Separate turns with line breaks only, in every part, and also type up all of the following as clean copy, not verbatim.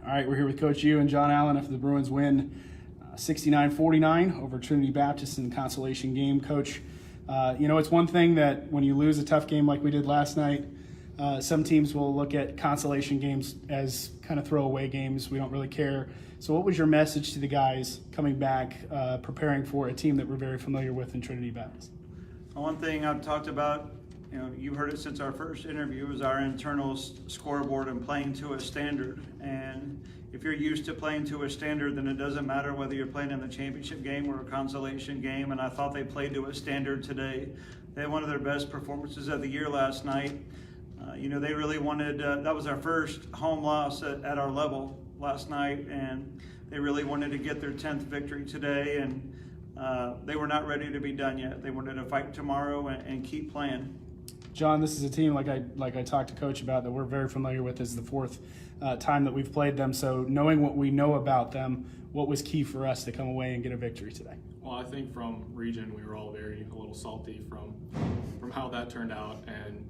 All right, we're here with Coach Uwarow and Jon Allen after the Bruins win 69-49 over Trinity Baptist in the consolation game. Coach, it's one thing that when you lose a tough game like we did last night, some teams will look at consolation games as kind of throwaway games. We don't really care. So what was your message to the guys coming back, preparing for a team that we're very familiar with in Trinity Baptist?
One thing I've talked about, you've heard it since our first interview, is our internal scoreboard and playing to a standard. And if you're used to playing to a standard, then it doesn't matter whether you're playing in the championship game or a consolation game. And I thought they played to a standard today. They had one of their best performances of the year last night. They really wanted, that was our first home loss at our level last night, and they really wanted to get their 10th victory today, and they were not ready to be done yet. They wanted to fight tomorrow and keep playing.
John, this is a team like I talked to Coach about that we're very familiar with. This is the fourth time that we've played them. So knowing what we know about them, what was key for us to come away and get a victory today?
Well, I think from region we were all a little salty from how that turned out, and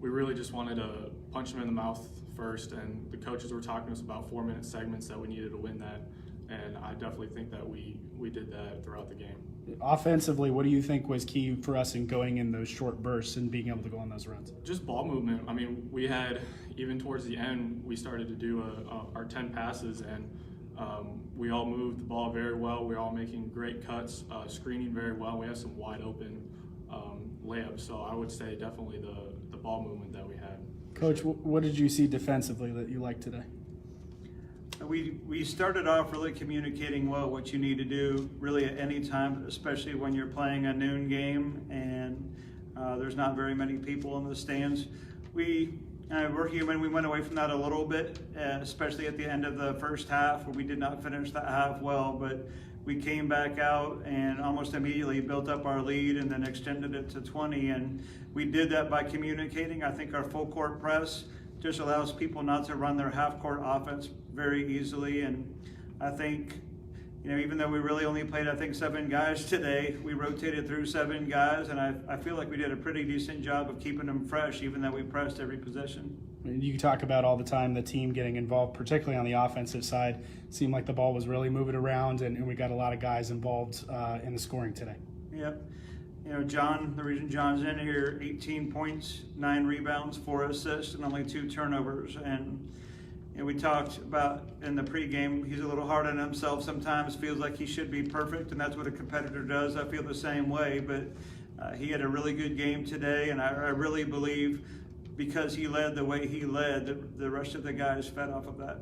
we really just wanted to punch them in the mouth first. And the coaches were talking to us about 4-minute segments that we needed to win that, and I definitely think that we did that throughout the game.
Offensively, what do you think was key for us in going in those short bursts and being able to go on those runs?
Just ball movement. I mean, we had, even towards the end, we started to do our 10 passes, and we all moved the ball very well. We were all making great cuts, screening very well. We had some wide open layups, so I would say definitely the ball movement that we had.
Coach, what did you see defensively that you liked today?
We started off really communicating well what you need to do really at any time, especially when you're playing a noon game and there's not very many people in the stands. We're human. We went away from that a little bit, especially at the end of the first half where we did not finish that half well, but we came back out and almost immediately built up our lead and then extended it to 20, and we did that by communicating. I think our full court press just allows people not to run their half-court offense very easily. And I think, even though we really only played, 7 guys today, we rotated through 7 guys, and I feel like we did a pretty decent job of keeping them fresh, even though we pressed every possession.
You talk about all the time the team getting involved, particularly on the offensive side. It seemed like the ball was really moving around, and we got a lot of guys involved in the scoring today.
Yep. John, the reason John's in here, 18 points, 9 rebounds, 4 assists, and only 2 turnovers. And we talked about in the pregame, he's a little hard on himself sometimes, feels like he should be perfect, and that's what a competitor does. I feel the same way, but he had a really good game today, and I really believe because he led the way he led, the rest of the guys fed off of that.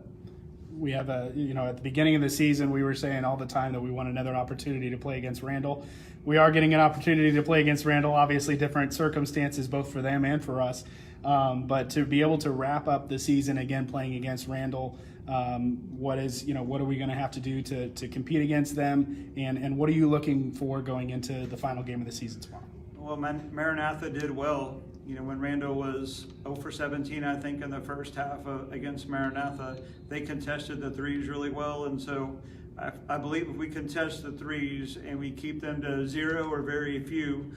We have at the beginning of the season, we were saying all the time that we want another opportunity to play against Randall. We are getting an opportunity to play against Randall, obviously different circumstances both for them and for us. But to be able to wrap up the season again playing against Randall, what are we going to have to do to compete against them, and what are you looking for going into the final game of the season tomorrow?
Well, Maranatha did well. When Randall was 0 for 17, I think, in the first half against Maranatha, they contested the threes really well. And so I believe if we contest the threes and we keep them to 0 or very few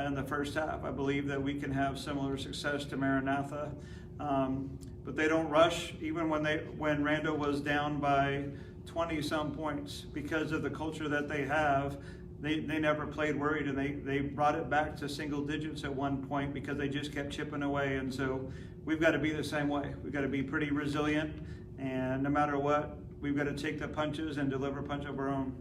in the first half, I believe that we can have similar success to Maranatha. But they don't rush, even when Randall was down by 20-some points, because of the culture that they have. They never played worried, and they brought it back to single digits at one point because they just kept chipping away. And so we've got to be the same way. We've got to be pretty resilient, and no matter what, we've got to take the punches and deliver a punch of our own.